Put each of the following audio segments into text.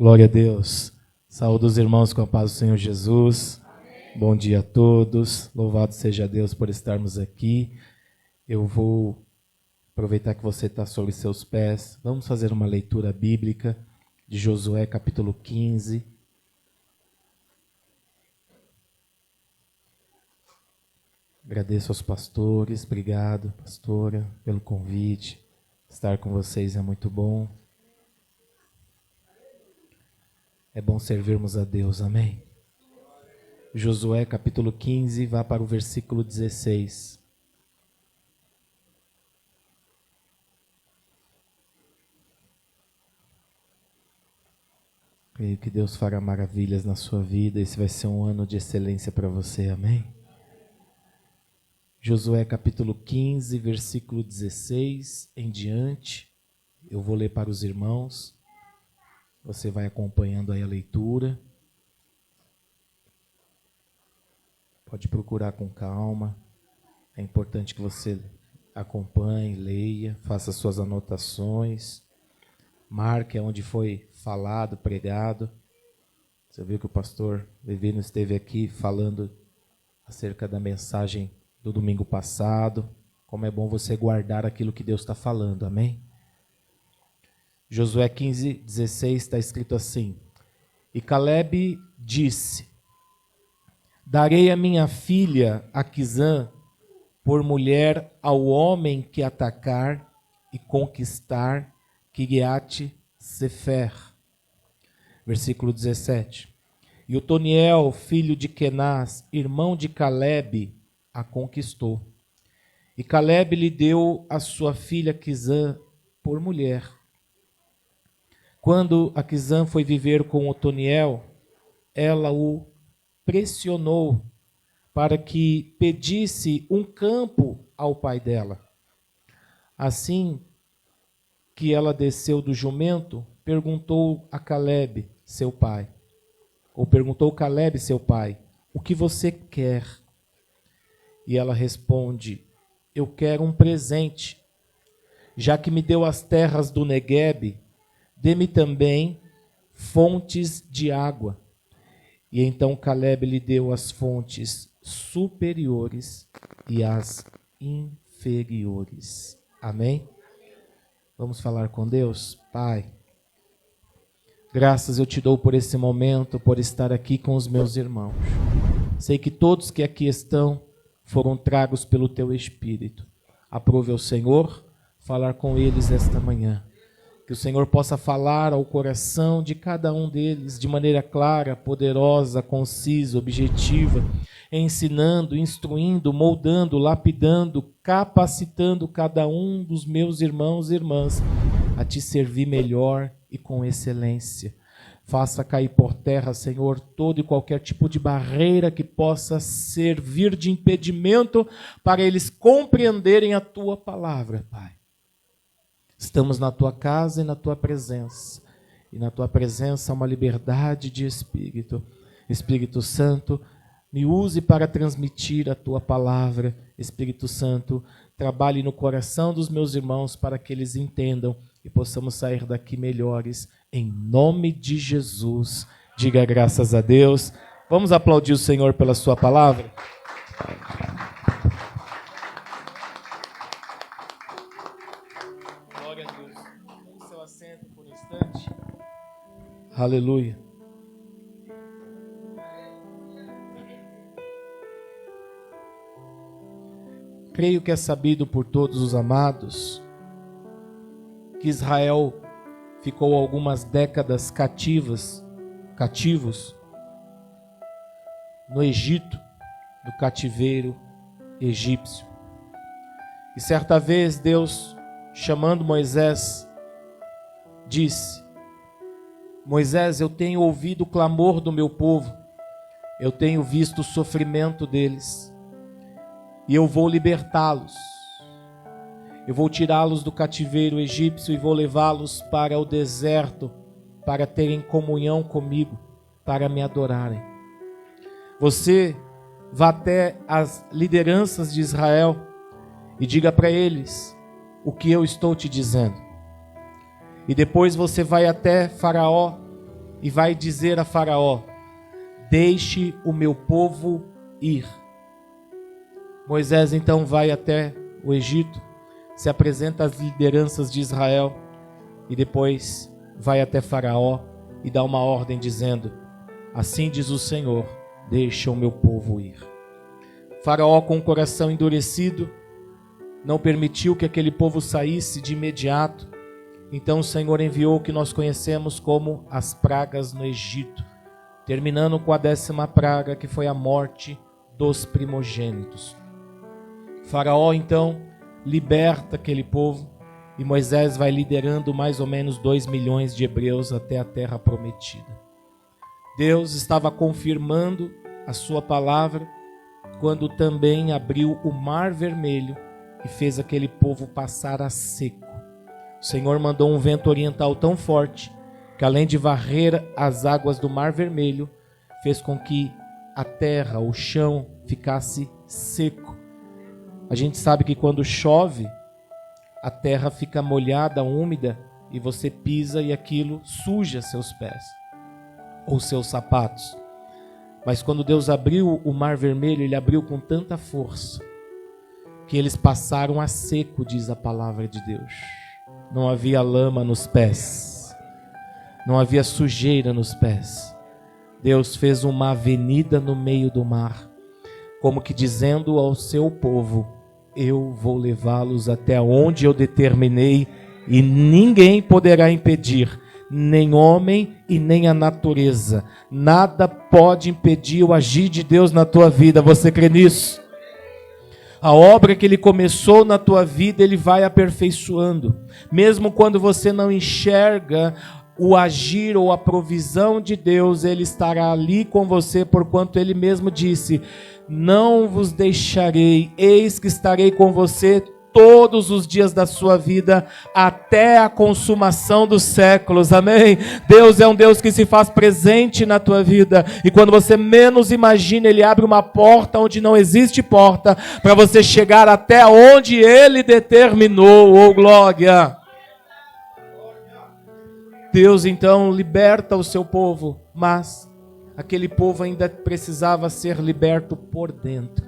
Glória a Deus. Saúde os irmãos com a paz do Senhor Jesus. Amém. Bom dia a todos. Louvado seja Deus por estarmos aqui. Eu vou aproveitar que você está sobre seus pés. Vamos fazer uma leitura bíblica de Josué capítulo 15. Agradeço aos pastores. Obrigado, pastora, pelo convite. Estar com vocês é muito bom. É bom servirmos a Deus, amém? Josué capítulo 15, vá para o versículo 16. Creio que Deus fará maravilhas na sua vida. Esse vai ser um ano de excelência para você, amém? Josué capítulo 15, versículo 16 em diante. Eu vou ler para os irmãos. Você vai acompanhando aí a leitura. Pode procurar com calma. É importante que você acompanhe, leia, faça suas anotações. Marque onde foi falado, pregado. Você viu que o pastor Levino esteve aqui falando acerca da mensagem do domingo passado. Como é bom você guardar aquilo que Deus está falando, amém? Josué 15, 16 está escrito assim: E Calebe disse: Darei a minha filha Aquisã por mulher ao homem que atacar e conquistar Quiriate-Sefer. Versículo 17. E Otoniel, filho de Kenaz, irmão de Calebe, a conquistou. E Calebe lhe deu a sua filha Aquisã por mulher. Quando Aquisã foi viver com Otoniel, ela o pressionou para que pedisse um campo ao pai dela. Assim que ela desceu do jumento, perguntou Calebe, seu pai, o que você quer? E ela responde: eu quero um presente, já que me deu as terras do Neguebe, dê-me também fontes de água. E então Calebe lhe deu as fontes superiores e as inferiores. Amém? Vamos falar com Deus? Pai, graças eu te dou por esse momento, por estar aqui com os meus irmãos. Sei que todos que aqui estão foram tragos pelo teu Espírito. Aprove ao Senhor falar com eles esta manhã. Que o Senhor possa falar ao coração de cada um deles de maneira clara, poderosa, concisa, objetiva, ensinando, instruindo, moldando, lapidando, capacitando cada um dos meus irmãos e irmãs a te servir melhor e com excelência. Faça cair por terra, Senhor, todo e qualquer tipo de barreira que possa servir de impedimento para eles compreenderem a tua palavra, Pai. Estamos na tua casa e na tua presença. E na tua presença há uma liberdade de espírito. Espírito Santo, me use para transmitir a tua palavra. Espírito Santo, trabalhe no coração dos meus irmãos para que eles entendam e possamos sair daqui melhores. Em nome de Jesus. Diga graças a Deus. Vamos aplaudir o Senhor pela sua palavra? Aleluia. Creio que é sabido por todos os amados que Israel ficou algumas décadas cativos no Egito, no cativeiro egípcio. E certa vez Deus, chamando Moisés, disse: Moisés, eu tenho ouvido o clamor do meu povo, eu tenho visto o sofrimento deles, e eu vou libertá-los. Eu vou tirá-los do cativeiro egípcio e vou levá-los para o deserto, para terem comunhão comigo, para me adorarem. Você vá até as lideranças de Israel e diga para eles o que eu estou te dizendo. E depois você vai até Faraó e vai dizer a Faraó: deixe o meu povo ir. Moisés então vai até o Egito, se apresenta às lideranças de Israel e depois vai até Faraó e dá uma ordem dizendo: assim diz o Senhor, deixa o meu povo ir. Faraó, com o coração endurecido, não permitiu que aquele povo saísse de imediato. Então o Senhor enviou o que nós conhecemos como as pragas no Egito, terminando com a 10ª praga, que foi a morte dos primogênitos. Faraó então liberta aquele povo e Moisés vai liderando mais ou menos 2 milhões de hebreus até a terra prometida. Deus estava confirmando a sua palavra quando também abriu o Mar Vermelho e fez aquele povo passar a seco. O Senhor mandou um vento oriental tão forte que, além de varrer as águas do Mar Vermelho, fez com que a terra, o chão, ficasse seco. A gente sabe que quando chove, a terra fica molhada, úmida, e você pisa e aquilo suja seus pés ou seus sapatos. Mas quando Deus abriu o Mar Vermelho, Ele abriu com tanta força que eles passaram a seco, diz a palavra de Deus. Não havia lama nos pés, não havia sujeira nos pés. Deus fez uma avenida no meio do mar, como que dizendo ao seu povo: eu vou levá-los até onde eu determinei e ninguém poderá impedir, nem homem e nem a natureza. Nada pode impedir o agir de Deus na tua vida. Você crê nisso? A obra que Ele começou na tua vida, Ele vai aperfeiçoando. Mesmo quando você não enxerga o agir ou a provisão de Deus, Ele estará ali com você, porquanto Ele mesmo disse: não vos deixarei, eis que estarei com você todos os dias da sua vida, até a consumação dos séculos. Amém? Deus é um Deus que se faz presente na tua vida, e quando você menos imagina, Ele abre uma porta onde não existe porta, para você chegar até onde Ele determinou. Oh, glória! Deus então liberta o seu povo, mas aquele povo ainda precisava ser liberto por dentro.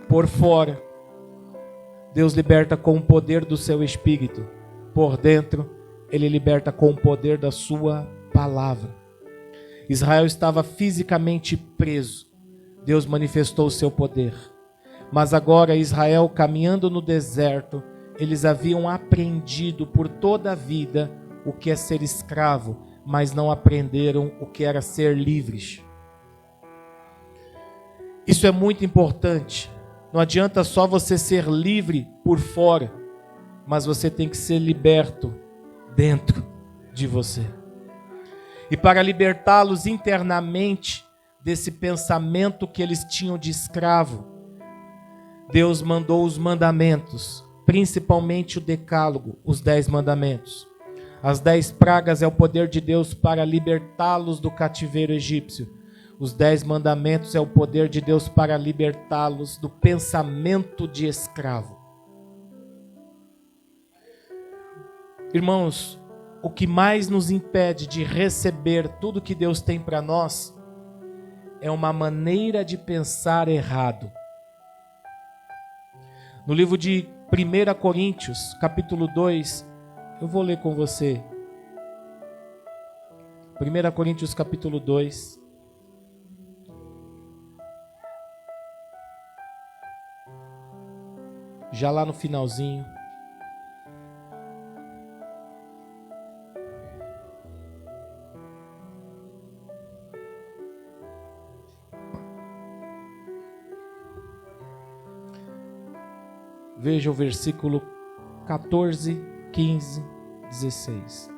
Por fora, Deus liberta com o poder do seu Espírito. Por dentro, Ele liberta com o poder da sua palavra. Israel estava fisicamente preso. Deus manifestou o seu poder. Mas agora Israel, caminhando no deserto, eles haviam aprendido por toda a vida o que é ser escravo, mas não aprenderam o que era ser livres. Isso é muito importante. Não adianta só você ser livre por fora, mas você tem que ser liberto dentro de você. E para libertá-los internamente desse pensamento que eles tinham de escravo, Deus mandou os mandamentos, principalmente o decálogo, os 10 mandamentos. As 10 pragas é o poder de Deus para libertá-los do cativeiro egípcio. Os 10 mandamentos é o poder de Deus para libertá-los do pensamento de escravo. Irmãos, o que mais nos impede de receber tudo que Deus tem para nós é uma maneira de pensar errado. No livro de 1 Coríntios, capítulo 2, eu vou ler com você. 1 Coríntios, capítulo 2. Já lá no finalzinho. Veja o versículo 14, 15, 16.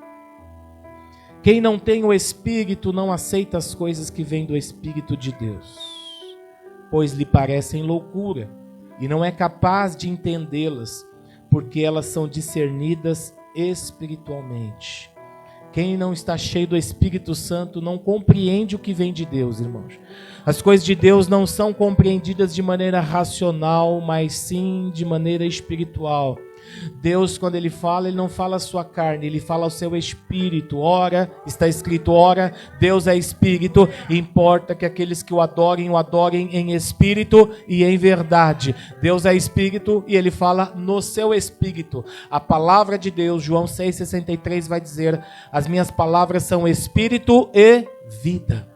Quem não tem o Espírito não aceita as coisas que vêm do Espírito de Deus, pois lhe parecem loucura, e não é capaz de entendê-las, porque elas são discernidas espiritualmente. Quem não está cheio do Espírito Santo não compreende o que vem de Deus, irmãos. As coisas de Deus não são compreendidas de maneira racional, mas sim de maneira espiritual. Deus, quando Ele fala, Ele não fala a sua carne, Ele fala ao seu espírito. Ora, está escrito, ora, Deus é espírito, e importa que aqueles que o adorem em espírito e em verdade. Deus é espírito e Ele fala no seu espírito. A palavra de Deus, João 6,63 vai dizer, as minhas palavras são espírito e vida.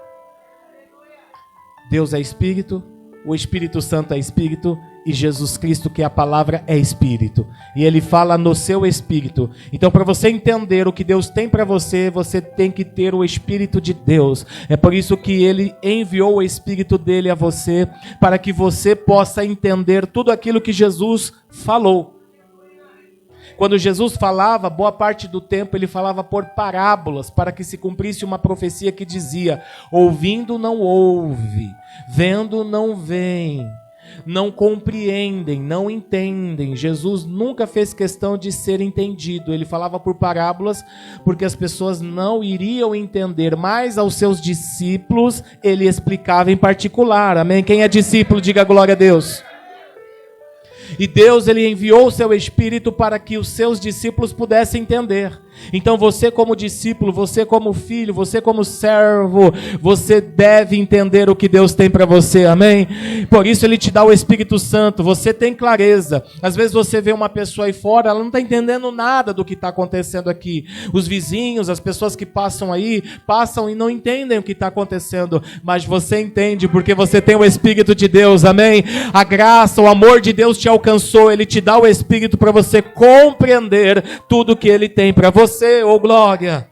Deus é espírito, o Espírito Santo é espírito, e Jesus Cristo, que é a palavra, é espírito. E Ele fala no seu espírito. Então, para você entender o que Deus tem para você, você tem que ter o Espírito de Deus. É por isso que Ele enviou o Espírito dele a você, para que você possa entender tudo aquilo que Jesus falou. Quando Jesus falava, boa parte do tempo Ele falava por parábolas, para que se cumprisse uma profecia que dizia, ouvindo não ouve, vendo não veem, não compreendem, não entendem. Jesus nunca fez questão de ser entendido. Ele falava por parábolas porque as pessoas não iriam entender, mas aos seus discípulos Ele explicava em particular. Amém? Quem é discípulo, diga glória a Deus. E Deus, Ele enviou o seu Espírito para que os seus discípulos pudessem entender. Então você como discípulo, você como filho, você como servo, você deve entender o que Deus tem para você, amém? Por isso Ele te dá o Espírito Santo, você tem clareza. Às vezes você vê uma pessoa aí fora, ela não está entendendo nada do que está acontecendo aqui. Os vizinhos, as pessoas que passam aí, passam e não entendem o que está acontecendo, mas você entende porque você tem o Espírito de Deus, amém? A graça, o amor de Deus te alcançou, Ele te dá o Espírito para você compreender tudo que Ele tem para você. Oh glória,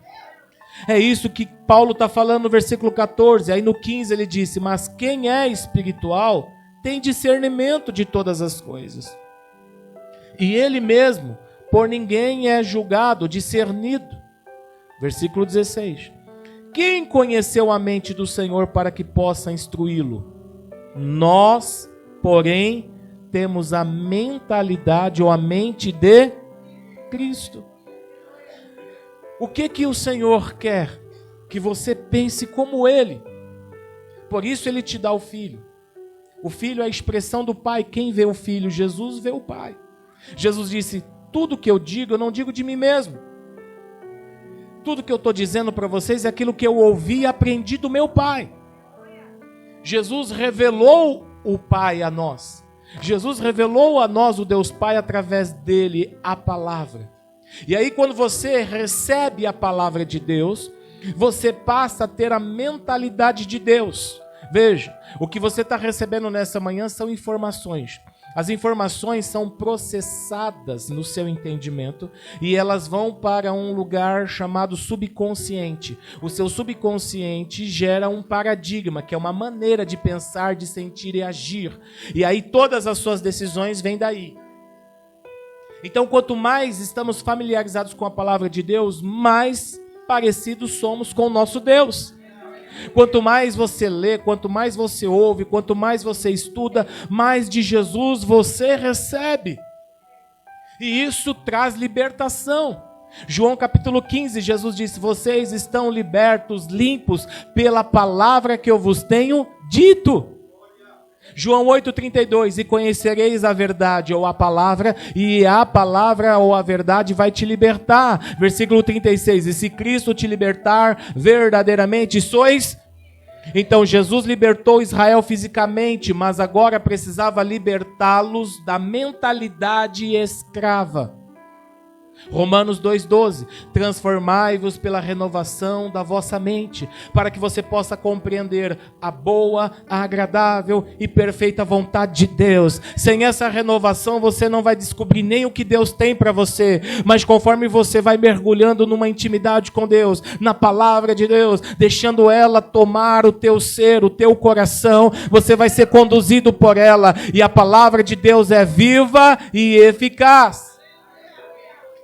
é isso que Paulo está falando no versículo 14, aí no 15 ele disse, mas quem é espiritual tem discernimento de todas as coisas, e ele mesmo por ninguém é julgado, discernido. Versículo 16, quem conheceu a mente do Senhor para que possa instruí-lo? Nós, porém, temos a mentalidade ou a mente de Cristo. O que o Senhor quer? Que você pense como Ele. Por isso Ele te dá o Filho. O Filho é a expressão do Pai. Quem vê o Filho? Jesus vê o Pai. Jesus disse, tudo que eu digo, eu não digo de mim mesmo. Tudo que eu estou dizendo para vocês é aquilo que eu ouvi e aprendi do meu Pai. Jesus revelou o Pai a nós. Jesus revelou a nós o Deus Pai através dele, a palavra. E aí quando você recebe a palavra de Deus, você passa a ter a mentalidade de Deus. Veja, o que você está recebendo nessa manhã são informações. As informações são processadas no seu entendimento e elas vão para um lugar chamado subconsciente. O seu subconsciente gera um paradigma, que é uma maneira de pensar, de sentir e agir. E aí todas as suas decisões vêm daí. Então, quanto mais estamos familiarizados com a palavra de Deus, mais parecidos somos com o nosso Deus. Quanto mais você lê, quanto mais você ouve, quanto mais você estuda, mais de Jesus você recebe. E isso traz libertação. João capítulo 15, Jesus disse, vocês estão libertos, limpos, pela palavra que eu vos tenho dito. João 8,32, e conhecereis a verdade ou a palavra, e a palavra ou a verdade vai te libertar. Versículo 36, e se Cristo te libertar, verdadeiramente sois... Então Jesus libertou Israel fisicamente, mas agora precisava libertá-los da mentalidade escrava. Romanos 2,12, transformai-vos pela renovação da vossa mente, para que você possa compreender a boa, a agradável e perfeita vontade de Deus. Sem essa renovação você não vai descobrir nem o que Deus tem para você, mas conforme você vai mergulhando numa intimidade com Deus, na palavra de Deus, deixando ela tomar o teu ser, o teu coração, você vai ser conduzido por ela, e a palavra de Deus é viva e eficaz.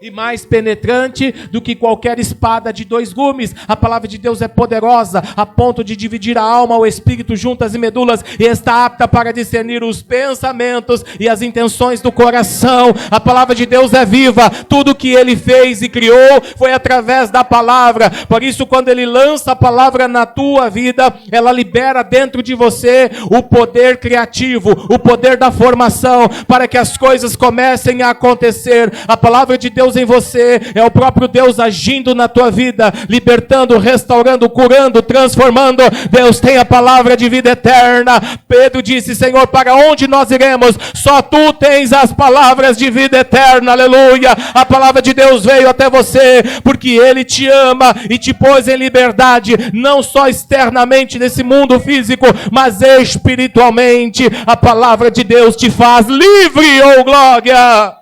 e mais penetrante do que qualquer espada de 2 gumes. A palavra de Deus é poderosa, a ponto de dividir a alma, o espírito, juntas e medulas, e está apta para discernir os pensamentos e as intenções do coração. A palavra de Deus é viva, tudo que Ele fez e criou foi através da palavra. Por isso, quando Ele lança a palavra na tua vida, ela libera dentro de você o poder criativo, o poder da formação, para que as coisas comecem a acontecer. A palavra de Deus em você é o próprio Deus agindo na tua vida, libertando, restaurando, curando, transformando. Deus tem a palavra de vida eterna. Pedro disse: Senhor, para onde nós iremos? Só tu tens as palavras de vida eterna. Aleluia. A palavra de Deus veio até você porque Ele te ama e te pôs em liberdade, não só externamente nesse mundo físico, mas espiritualmente. A palavra de Deus te faz livre, oh glória!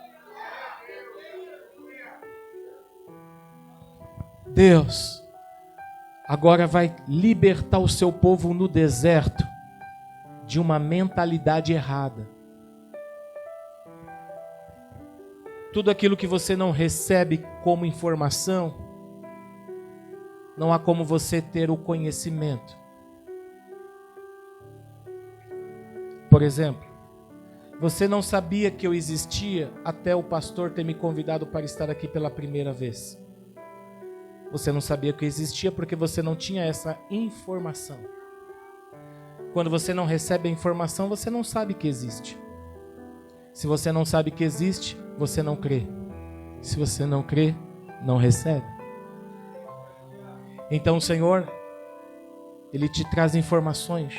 Deus agora vai libertar o seu povo no deserto de uma mentalidade errada. Tudo aquilo que você não recebe como informação, não há como você ter o conhecimento. Por exemplo, você não sabia que eu existia até o pastor ter me convidado para estar aqui pela primeira vez. Você não sabia que eu existia porque você não tinha essa informação. Quando você não recebe a informação, você não sabe que existe. Se você não sabe que existe, você não crê. Se você não crê, não recebe. Então o Senhor, Ele te traz informações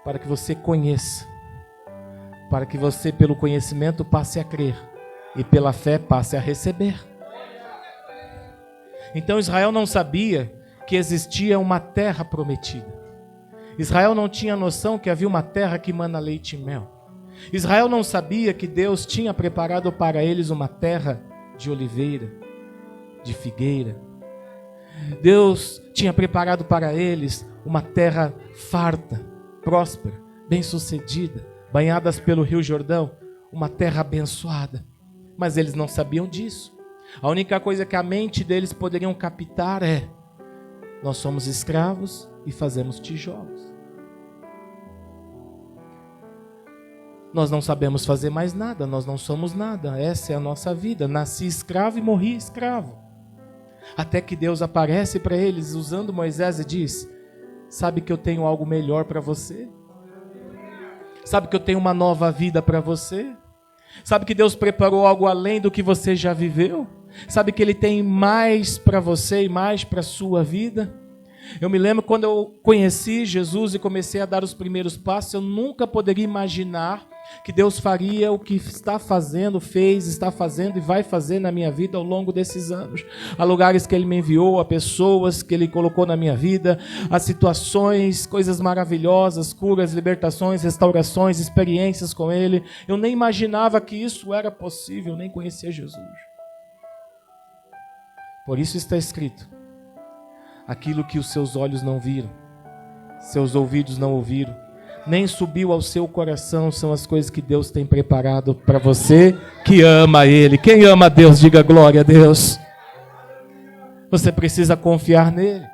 para que você conheça, para que você, pelo conhecimento, passe a crer e pela fé passe a receber. Então Israel não sabia que existia uma terra prometida. Israel não tinha noção que havia uma terra que mana leite e mel. Israel não sabia que Deus tinha preparado para eles uma terra de oliveira, de figueira. Deus tinha preparado para eles uma terra farta, próspera, bem-sucedida, banhadas pelo Rio Jordão, uma terra abençoada. Mas eles não sabiam disso. A única coisa que a mente deles poderiam captar é: nós somos escravos e fazemos tijolos. Nós não sabemos fazer mais nada, nós não somos nada, essa é a nossa vida. Nasci escravo e morri escravo. Até que Deus aparece para eles usando Moisés e diz: sabe que eu tenho algo melhor para você? Sabe que eu tenho uma nova vida para você? Sabe que Deus preparou algo além do que você já viveu? Sabe que Ele tem mais para você e mais para a sua vida? Eu me lembro quando eu conheci Jesus e comecei a dar os primeiros passos, eu nunca poderia imaginar que Deus faria o que está fazendo, fez, está fazendo e vai fazer na minha vida ao longo desses anos. Há lugares que Ele me enviou, há pessoas que Ele colocou na minha vida, há situações, coisas maravilhosas, curas, libertações, restaurações, experiências com Ele. Eu nem imaginava que isso era possível, nem conhecia Jesus. Por isso está escrito: aquilo que os seus olhos não viram, seus ouvidos não ouviram, nem subiu ao seu coração, são as coisas que Deus tem preparado para você que ama Ele. Quem ama a Deus, diga glória a Deus. Você precisa confiar nele.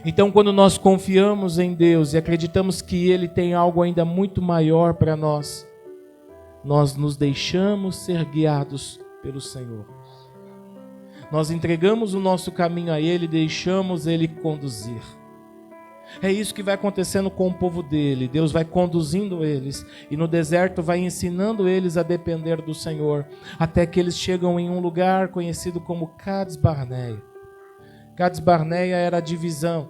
Então, quando nós confiamos em Deus e acreditamos que Ele tem algo ainda muito maior para nós, nós nos deixamos ser guiados pelo Senhor. Nós entregamos o nosso caminho a Ele e deixamos Ele conduzir. É isso que vai acontecendo com o povo dele. Deus vai conduzindo eles e no deserto vai ensinando eles a depender do Senhor, até que eles chegam em um lugar conhecido como Cades Barneia. Cades Barneia era a divisão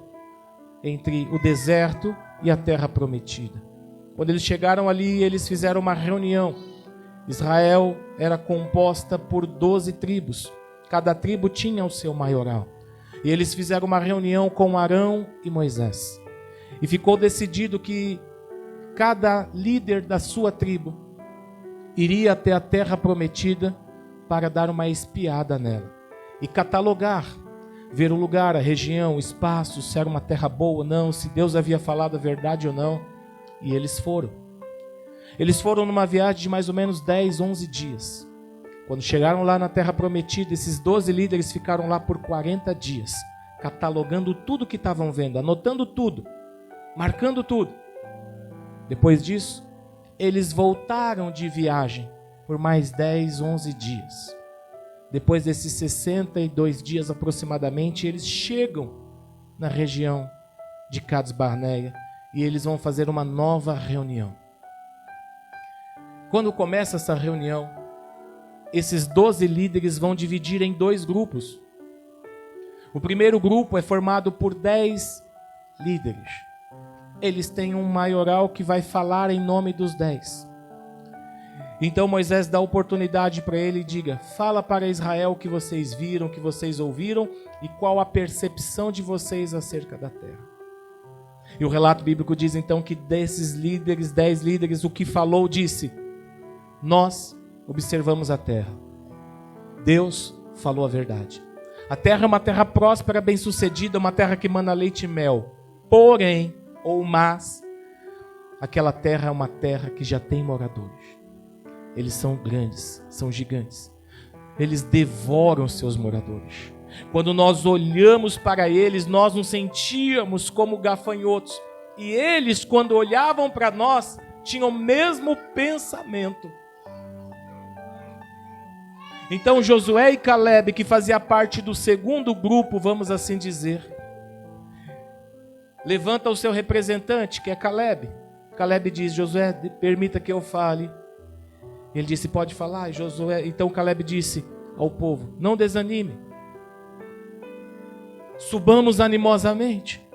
entre o deserto e a terra prometida. Quando eles chegaram ali, eles fizeram uma reunião. Israel era composta por 12 tribos. Cada tribo tinha o seu maioral. E eles fizeram uma reunião com Arão e Moisés. E ficou decidido que cada líder da sua tribo iria até a terra prometida para dar uma espiada nela. E catalogar, ver o lugar, a região, o espaço, se era uma terra boa ou não, se Deus havia falado a verdade ou não. E eles foram. Eles foram numa viagem de mais ou menos 10, 11 dias. Quando chegaram lá na terra prometida, esses 12 líderes ficaram lá por 40 dias, catalogando tudo que estavam vendo, anotando tudo, marcando tudo. Depois disso, eles voltaram de viagem por mais 10, 11 dias. Depois desses 62 dias aproximadamente, eles chegam na região de Cades Barneia e eles vão fazer uma nova reunião. Quando começa essa reunião, esses 12 líderes vão dividir em 2 grupos. O primeiro grupo é formado por 10 líderes. Eles têm um maioral que vai falar em nome dos 10. Então Moisés dá oportunidade para ele e diga: fala para Israel o que vocês viram, o que vocês ouviram e qual a percepção de vocês acerca da terra. E o relato bíblico diz então que desses líderes, 10 líderes, o que falou disse: nós observamos a terra. Deus falou a verdade. A terra é uma terra próspera, bem-sucedida, uma terra que mana leite e mel. Porém, mas, aquela terra é uma terra que já tem moradores. Eles são grandes, são gigantes. Eles devoram seus moradores. Quando nós olhamos para eles, nós nos sentíamos como gafanhotos. E eles, quando olhavam para nós, tinham o mesmo pensamento. Então Josué e Caleb, que fazia parte do segundo grupo, vamos assim dizer, levanta o seu representante, que é Caleb. Caleb diz: Josué, permita que eu fale. Ele disse: pode falar. E Josué, então Caleb disse ao povo: não desanime. Subamos animosamente.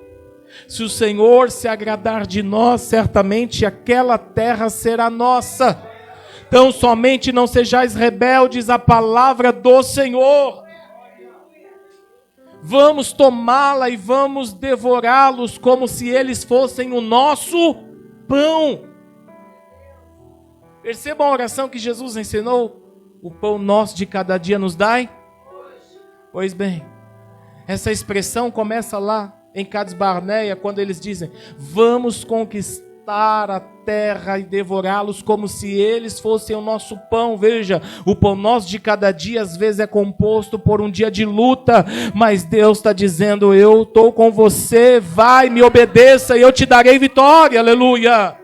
Se o Senhor se agradar de nós, certamente aquela terra será nossa. Então somente não sejais rebeldes à palavra do Senhor. Vamos tomá-la e vamos devorá-los como se eles fossem o nosso pão. Percebam a oração que Jesus ensinou: o pão nosso de cada dia nos dai. Pois bem, essa expressão começa lá em Cades Barneia, quando eles dizem: vamos conquistar a terra e devorá-los como se eles fossem o nosso pão. Veja, o pão nosso de cada dia às vezes é composto por um dia de luta, mas Deus está dizendo: eu estou com você, vai, me obedeça e eu te darei vitória. Aleluia!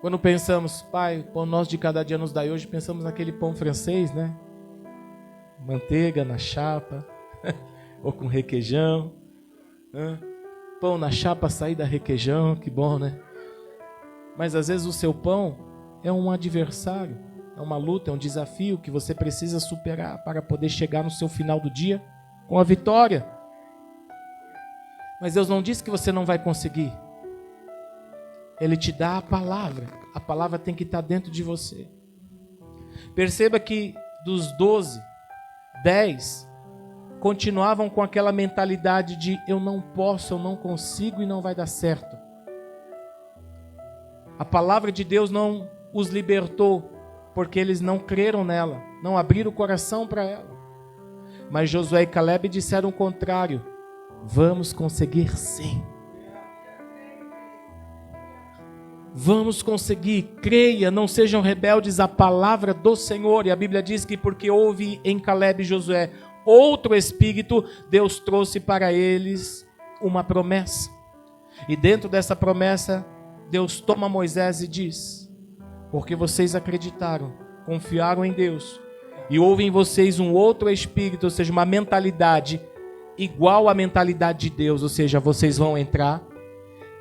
Quando pensamos: Pai, o pão nosso de cada dia nos dai hoje, pensamos naquele pão francês, né? Manteiga na chapa, ou com requeijão, pão na chapa, saída requeijão, que bom, né? Mas às vezes o seu pão é um adversário, é uma luta, é um desafio que você precisa superar para poder chegar no seu final do dia com a vitória. Mas Deus não disse que você não vai conseguir. Ele te dá a palavra tem que estar dentro de você. Perceba que dos 12, 10 continuavam com aquela mentalidade de eu não posso, eu não consigo e não vai dar certo. A palavra de Deus não os libertou porque eles não creram nela, não abriram o coração para ela. Mas Josué e Caleb disseram o contrário: vamos conseguir sim. Vamos conseguir, creia, não sejam rebeldes à palavra do Senhor. E a Bíblia diz que porque houve em Caleb e Josué outro espírito, Deus trouxe para eles uma promessa. E dentro dessa promessa, Deus toma Moisés e diz: porque vocês acreditaram, confiaram em Deus, e houve em vocês um outro espírito, ou seja, uma mentalidade igual à mentalidade de Deus, ou seja, vocês vão entrar,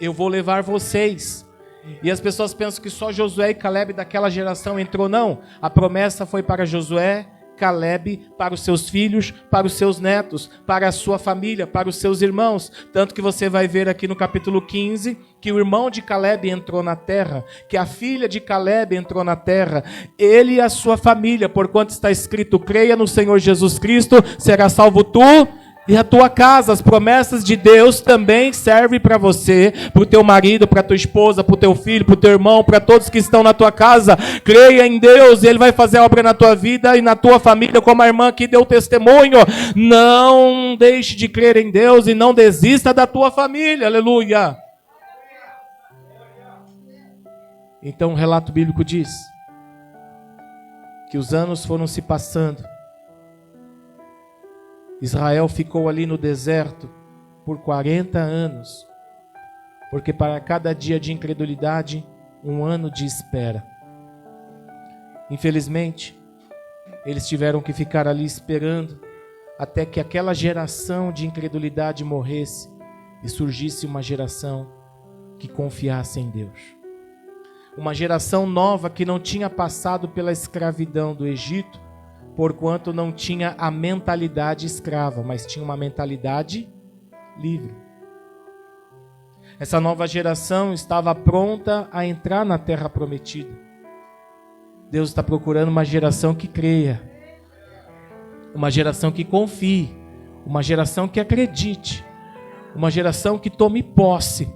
eu vou levar vocês. E as pessoas pensam que só Josué e Caleb daquela geração entrou. Não, a promessa foi para Josué, Caleb, para os seus filhos, para os seus netos, para a sua família, para os seus irmãos. Tanto que você vai ver aqui no capítulo 15, que o irmão de Caleb entrou na terra, que a filha de Caleb entrou na terra, ele e a sua família, porquanto está escrito: creia no Senhor Jesus Cristo, será salvo tu e a tua casa. As promessas de Deus também servem para você, para o teu marido, para a tua esposa, para o teu filho, para o teu irmão, para todos que estão na tua casa. Creia em Deus, Ele vai fazer a obra na tua vida e na tua família, como a irmã que deu testemunho. Não deixe de crer em Deus e não desista da tua família. Aleluia! Então o relato bíblico diz que os anos foram se passando. Israel ficou ali no deserto por 40 anos, porque para cada dia de incredulidade, um ano de espera. Infelizmente, eles tiveram que ficar ali esperando até que aquela geração de incredulidade morresse e surgisse uma geração que confiasse em Deus. Uma geração nova que não tinha passado pela escravidão do Egito, porquanto não tinha a mentalidade escrava, mas tinha uma mentalidade livre. Essa nova geração estava pronta a entrar na terra prometida. Deus está procurando uma geração que creia, uma geração que confie, uma geração que acredite, uma geração que tome posse,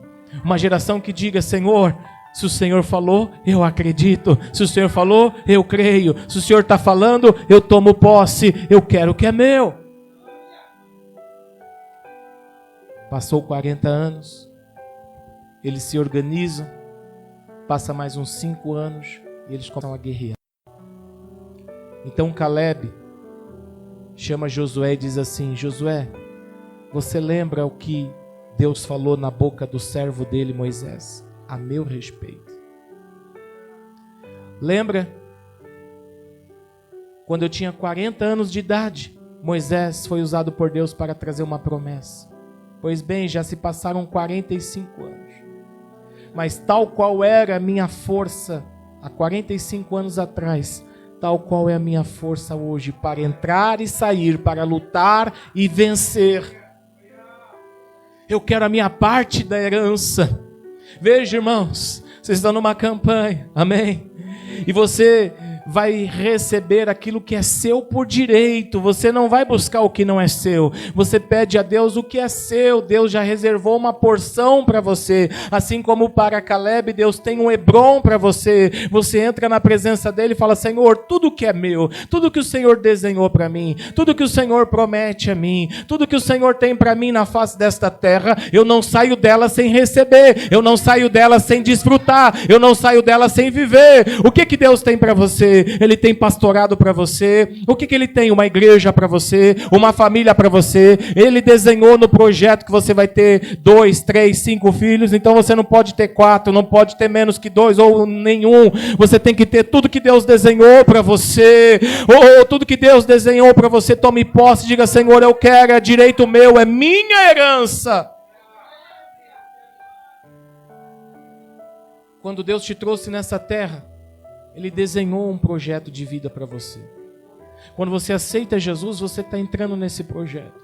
uma geração que diga: Senhor, se o Senhor falou, eu acredito. Se o Senhor falou, eu creio. Se o Senhor está falando, eu tomo posse. Eu quero o que é meu. Passou 40 anos. Eles se organizam. Passa mais uns 5 anos. E eles começam a guerrear. Então Caleb chama Josué e diz assim: Josué, você lembra o que Deus falou na boca do servo dele, Moisés, a meu respeito? Lembra? Quando eu tinha 40 anos de idade, Moisés foi usado por Deus para trazer uma promessa. Pois bem, já se passaram 45 anos. Mas tal qual era a minha força há 45 anos atrás, tal qual é a minha força hoje para entrar e sair, para lutar e vencer. Eu quero a minha parte da herança. Veja, irmãos, vocês estão numa campanha, amém? E você vai receber aquilo que é seu por direito. Você não vai buscar o que não é seu. Você pede a Deus o que é seu. Deus já reservou uma porção para você. Assim como para Caleb, Deus tem um Hebrom para você. Você entra na presença dele e fala: Senhor, tudo que é meu, tudo que o Senhor desenhou para mim, tudo que o Senhor promete a mim, tudo que o Senhor tem para mim na face desta terra, eu não saio dela sem receber. Eu não saio dela sem desfrutar. Eu não saio dela sem viver. O que Deus tem para você? Ele tem pastorado para você. O que Ele tem? Uma igreja para você, uma família para você. Ele desenhou no projeto que você vai ter 2, 3, 5 filhos. Então você não pode ter 4, não pode ter menos que 2 ou nenhum. Você tem que ter tudo que Deus desenhou para você. Tudo que Deus desenhou para você, tome posse. Diga: Senhor, eu quero, é direito meu, é minha herança. Quando Deus te trouxe nessa terra, Ele desenhou um projeto de vida para você. Quando você aceita Jesus, você está entrando nesse projeto.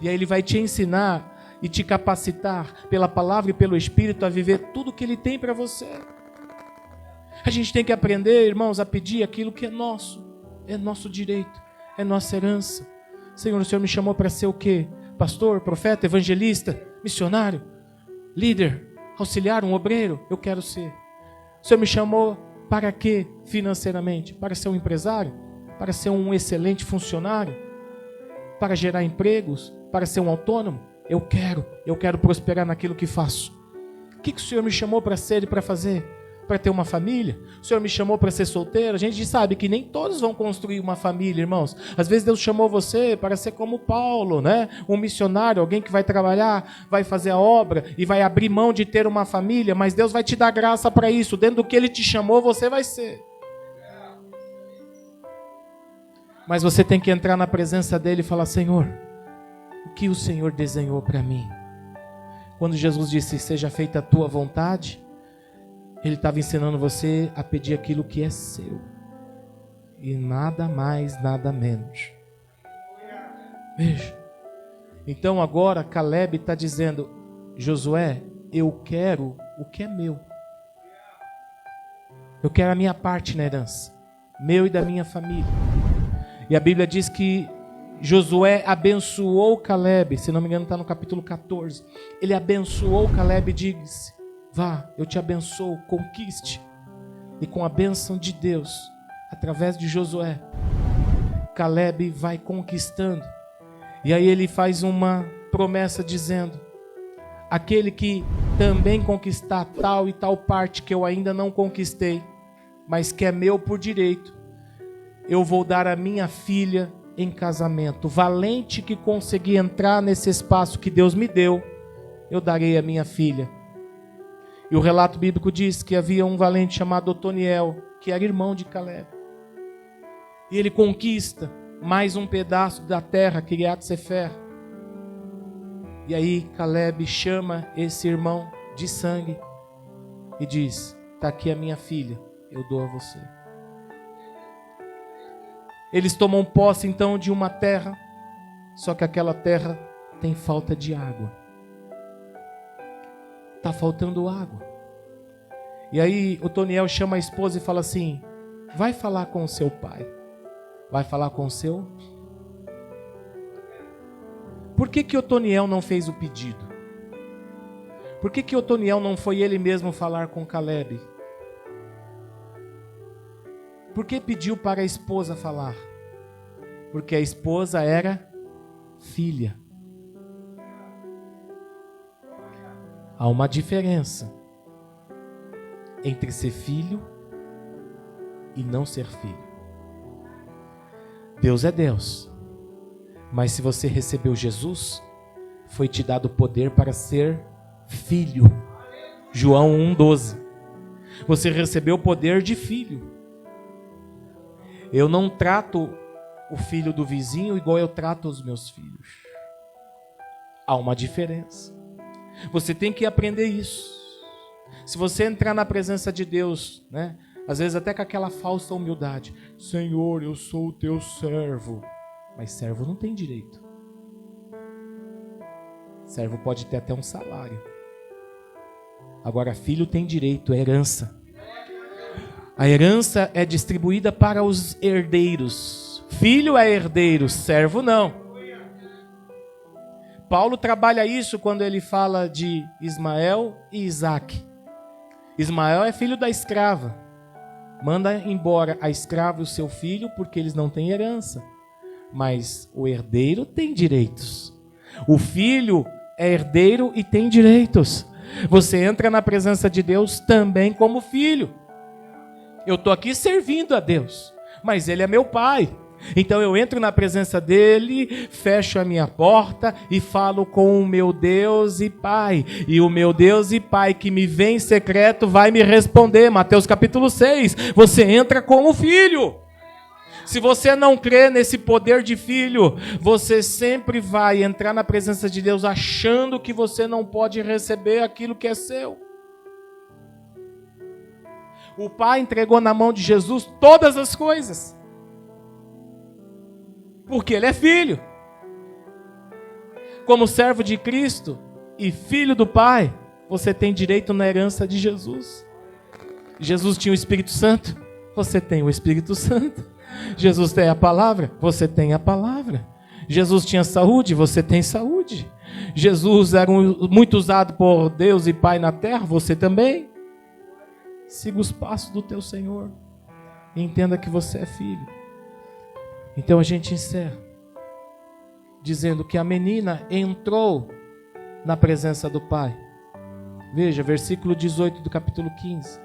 E aí Ele vai te ensinar e te capacitar pela palavra e pelo Espírito a viver tudo que Ele tem para você. A gente tem que aprender, irmãos, a pedir aquilo que é nosso direito, é nossa herança. Senhor, o Senhor me chamou para ser o quê? Pastor, profeta, evangelista, missionário, líder, auxiliar, um obreiro? Eu quero ser. O Senhor me chamou para quê financeiramente? Para ser um empresário? Para ser um excelente funcionário? Para gerar empregos? Para ser um autônomo? Eu quero prosperar naquilo que faço. O que o Senhor me chamou para ser e para fazer? Para ter uma família? O Senhor me chamou para ser solteiro? A gente sabe que nem todos vão construir uma família, irmãos. Às vezes Deus chamou você para ser como Paulo, né? Um missionário, alguém que vai trabalhar, vai fazer a obra e vai abrir mão de ter uma família, mas Deus vai te dar graça para isso. Dentro do que Ele te chamou, você vai ser. Mas você tem que entrar na presença dEle e falar: Senhor, o que o Senhor desenhou para mim? Quando Jesus disse: seja feita a tua vontade, Ele estava ensinando você a pedir aquilo que é seu. E nada mais, nada menos. Veja. Então agora Caleb está dizendo: Josué, eu quero o que é meu. Eu quero a minha parte na herança. Meu e da minha família. E a Bíblia diz que Josué abençoou Caleb. Se não me engano está no capítulo 14. Ele abençoou Caleb e disse: vá, eu te abençoo, conquiste. E com a bênção de Deus, através de Josué, Caleb vai conquistando. E aí ele faz uma promessa dizendo: aquele que também conquistar tal e tal parte que eu ainda não conquistei, mas que é meu por direito, eu vou dar a minha filha em casamento. Valente que conseguir entrar nesse espaço que Deus me deu, eu darei a minha filha. E o relato bíblico diz que havia um valente chamado Otoniel, que era irmão de Caleb. E ele conquista mais um pedaço da terra, Kiriat Sefer. E aí Caleb chama esse irmão de sangue e diz: está aqui a minha filha, eu dou a você. Eles tomam posse então de uma terra, só que aquela terra tem falta de água. Está faltando água. E aí Otoniel chama a esposa e fala assim: vai falar com o seu pai. Vai falar com o seu? Por que Otoniel não fez o pedido? Por que Otoniel não foi ele mesmo falar com Caleb? Por que pediu para a esposa falar? Porque a esposa era filha. Há uma diferença entre ser filho e não ser filho. Deus é Deus, mas se você recebeu Jesus, foi te dado o poder para ser filho. João 1,12. Você recebeu o poder de filho. Eu não trato o filho do vizinho igual eu trato os meus filhos. Há uma diferença. Você tem que aprender isso. Se você entrar na presença de Deus, né? Às vezes até com aquela falsa humildade: Senhor, eu sou o teu servo. Mas servo não tem direito. Servo pode ter até um salário. Agora filho tem direito, é herança. A herança é distribuída para os herdeiros. Filho é herdeiro, servo não. Paulo trabalha isso quando ele fala de Ismael e Isaque. Ismael é filho da escrava. Manda embora a escrava e o seu filho porque eles não têm herança. Mas o herdeiro tem direitos. O filho é herdeiro e tem direitos. Você entra na presença de Deus também como filho. Eu estou aqui servindo a Deus, mas Ele é meu Pai. Então eu entro na presença dEle, fecho a minha porta e falo com o meu Deus e Pai. E o meu Deus e Pai que me vê em secreto vai me responder. Mateus capítulo 6. Você entra como filho. Se você não crê nesse poder de filho, você sempre vai entrar na presença de Deus achando que você não pode receber aquilo que é seu. O Pai entregou na mão de Jesus todas as coisas. Porque Ele é filho. Como servo de Cristo e filho do Pai, você tem direito na herança de Jesus. Jesus tinha o Espírito Santo, você tem o Espírito Santo. Jesus tem a palavra, você tem a palavra. Jesus tinha saúde, você tem saúde. Jesus era muito usado por Deus e Pai na terra, você também. Siga os passos do teu Senhor e entenda que você é filho. Então a gente encerra dizendo que a menina entrou na presença do Pai. Veja, versículo 18 do capítulo 15.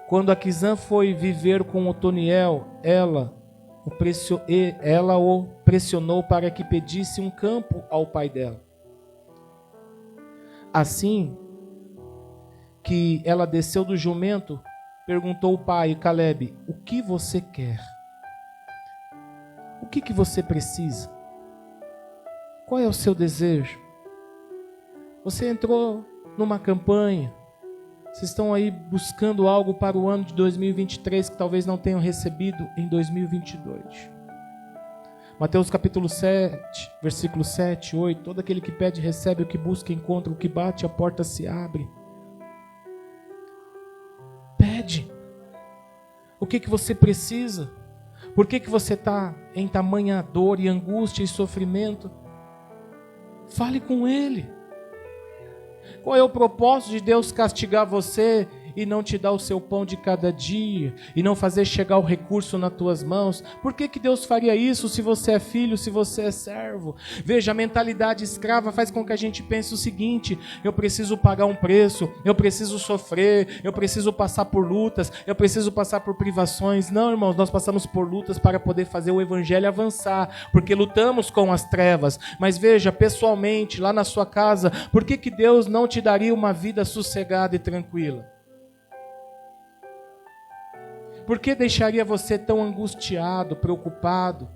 Quando Aquisã foi viver com Otoniel, ela o pressionou para que pedisse um campo ao pai dela. Assim que ela desceu do jumento, perguntou o pai, Caleb: o que você quer? O que você precisa? Qual é o seu desejo? Você entrou numa campanha, vocês estão aí buscando algo para o ano de 2023 que talvez não tenham recebido em 2022. Mateus capítulo 7, versículo 7, 8, todo aquele que pede recebe, o que busca encontra, o que bate a porta se abre. Pede. O que você precisa? Por que você está em tamanha dor e angústia e sofrimento? Fale com Ele. Qual é o propósito de Deus castigar você e não te dar o seu pão de cada dia, e não fazer chegar o recurso nas tuas mãos? Por que Deus faria isso se você é filho, se você é servo? Veja, a mentalidade escrava faz com que a gente pense o seguinte: eu preciso pagar um preço, eu preciso sofrer, eu preciso passar por lutas, eu preciso passar por privações. Não, irmãos, nós passamos por lutas para poder fazer o evangelho avançar, porque lutamos com as trevas. Mas veja, pessoalmente, lá na sua casa, por que Deus não te daria uma vida sossegada e tranquila? Por que deixaria você tão angustiado, preocupado,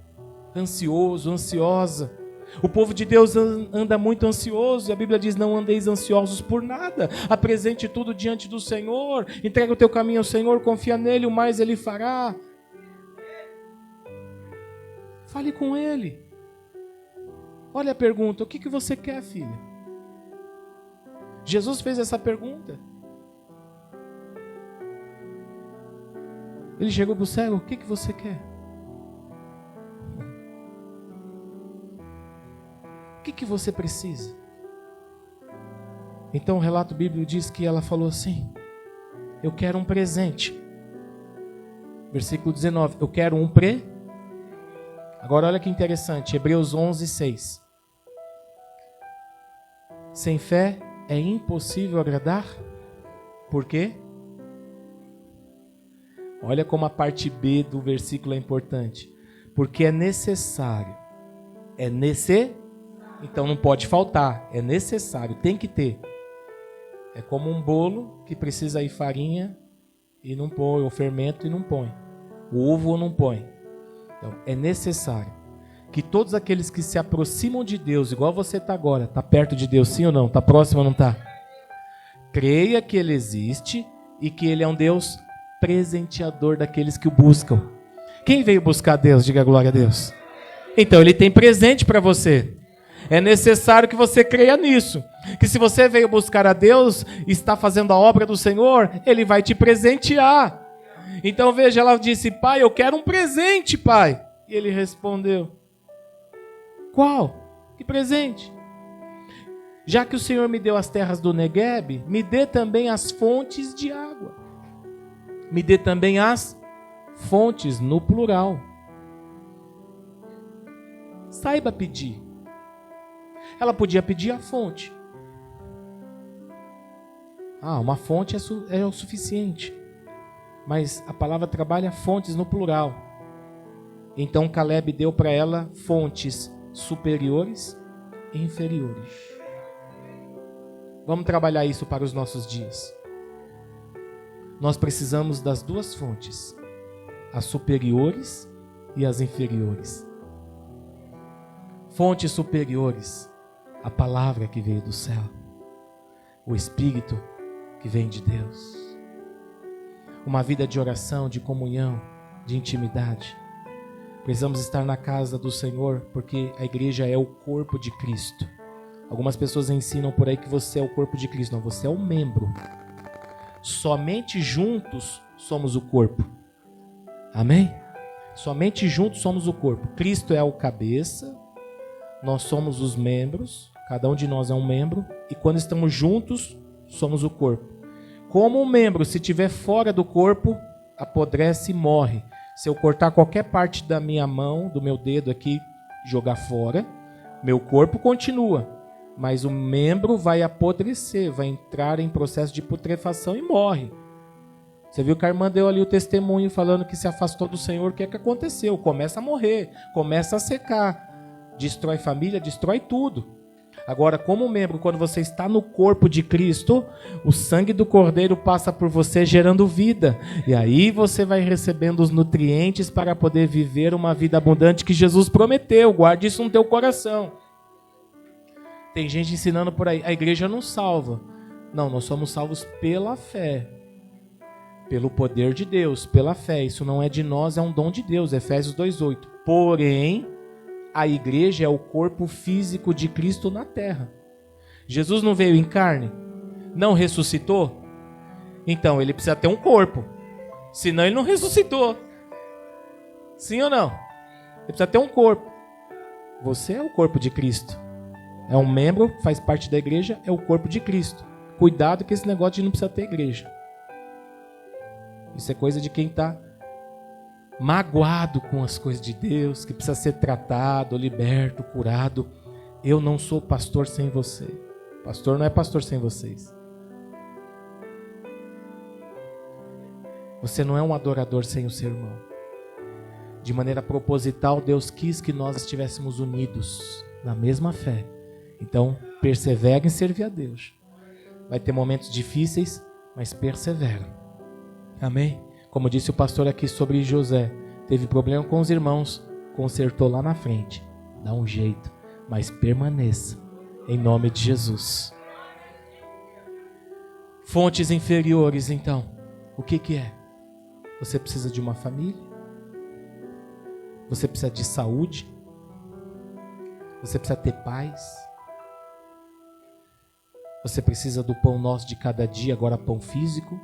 ansioso, ansiosa? O povo de Deus anda muito ansioso, e a Bíblia diz: não andeis ansiosos por nada, apresente tudo diante do Senhor, entrega o teu caminho ao Senhor, confia nele, o mais Ele fará. Fale com Ele. Olha a pergunta: o que você quer, filha? Jesus fez essa pergunta. Ele chegou para o céu: o que você quer? O que você precisa? Então o relato bíblico diz que ela falou assim: eu quero um presente. Versículo 19, eu quero um Agora olha que interessante, Hebreus 11:6. Sem fé é impossível agradar. Por quê? Olha como a parte B do versículo é importante. Porque é necessário. Então não pode faltar. É necessário, tem que ter. É como um bolo que precisa ir farinha e não põe, ou fermento e não põe. O ovo não põe. Então é necessário que todos aqueles que se aproximam de Deus, igual você está agora, está perto de Deus, sim ou não? Está próximo ou não está? Creia que Ele existe e que Ele é um Deus presenteador daqueles que o buscam. Quem veio buscar Deus? Diga glória a Deus. Então Ele tem presente para você. É necessário que você creia nisso. Que se você veio buscar a Deus, está fazendo a obra do Senhor, Ele vai te presentear. Então veja, ela disse: pai, eu quero um presente, pai. E ele respondeu: qual? Que presente? Já que o Senhor me deu as terras do Neguebe, me dê também as fontes de água. Me dê também as fontes, no plural. Saiba pedir. Ela podia pedir a fonte. Uma fonte é o suficiente. Mas a palavra trabalha fontes no plural. Então Caleb deu para ela fontes superiores e inferiores. Vamos trabalhar isso para os nossos dias. Nós precisamos das duas fontes, as superiores e as inferiores. Fontes superiores, a palavra que veio do céu, o Espírito que vem de Deus. Uma vida de oração, de comunhão, de intimidade. Precisamos estar na casa do Senhor, porque a igreja é o corpo de Cristo. Algumas pessoas ensinam por aí que você é o corpo de Cristo. Não, você é o membro. Somente juntos somos o corpo. Amém? Somente juntos somos o corpo. Cristo é o cabeça, nós somos os membros, cada um de nós é um membro, e quando estamos juntos, somos o corpo. Como um membro, se estiver fora do corpo, apodrece e morre. Se eu cortar qualquer parte da minha mão, do meu dedo aqui, jogar fora, meu corpo continua. Mas o membro vai apodrecer, vai entrar em processo de putrefação e morre. Você viu que a irmã deu ali o testemunho falando que se afastou do Senhor. O que é que aconteceu? Começa a morrer, começa a secar. Destrói família, destrói tudo. Agora, como membro, quando você está no corpo de Cristo, o sangue do Cordeiro passa por você gerando vida. E aí você vai recebendo os nutrientes para poder viver uma vida abundante que Jesus prometeu. Guarde isso no teu coração. Tem gente ensinando por aí, a igreja não salva. Não, nós somos salvos pela fé. Pelo poder de Deus, pela fé. Isso não é de nós, é um dom de Deus. Efésios 2:8. Porém, a igreja é o corpo físico de Cristo na terra. Jesus não veio em carne? Não ressuscitou? Então ele precisa ter um corpo. Senão ele não ressuscitou. Sim ou não? Ele precisa ter um corpo. Você é o corpo de Cristo. É um membro, faz parte da igreja, é o corpo de Cristo. Cuidado que esse negócio de não precisa ter igreja. Isso é coisa de quem está magoado com as coisas de Deus, que precisa ser tratado, liberto, curado. Eu não sou pastor sem você. Pastor não é pastor sem vocês. Você não é um adorador sem o seu irmão. De maneira proposital, Deus quis que nós estivéssemos unidos na mesma fé. Então, persevere em servir a Deus. Vai ter momentos difíceis, mas persevera. Amém? Como disse o pastor aqui sobre José, teve problema com os irmãos, consertou lá na frente. Dá um jeito, mas permaneça, em nome de Jesus. Fontes inferiores, então, o que é? Você precisa de uma família? Você precisa de saúde? Você precisa ter paz? Você precisa do pão nosso de cada dia, agora pão físico?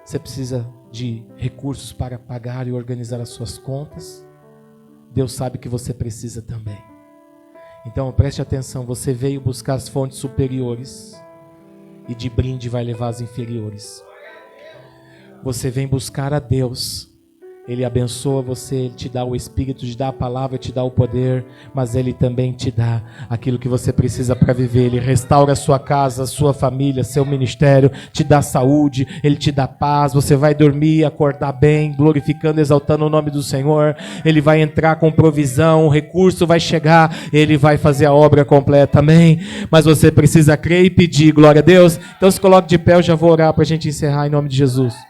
Você precisa de recursos para pagar e organizar as suas contas? Deus sabe que você precisa também. Então preste atenção, você veio buscar as fontes superiores e de brinde vai levar as inferiores. Você vem buscar a Deus. Ele abençoa você, Ele te dá o Espírito, te dá a palavra, te dá o poder, mas Ele também te dá aquilo que você precisa para viver. Ele restaura a sua casa, a sua família, seu ministério, te dá saúde, Ele te dá paz, você vai dormir, acordar bem, glorificando, exaltando o nome do Senhor. Ele vai entrar com provisão, o recurso vai chegar, Ele vai fazer a obra completa, amém? Mas você precisa crer e pedir, glória a Deus. Então se coloque de pé, eu já vou orar para a gente encerrar em nome de Jesus.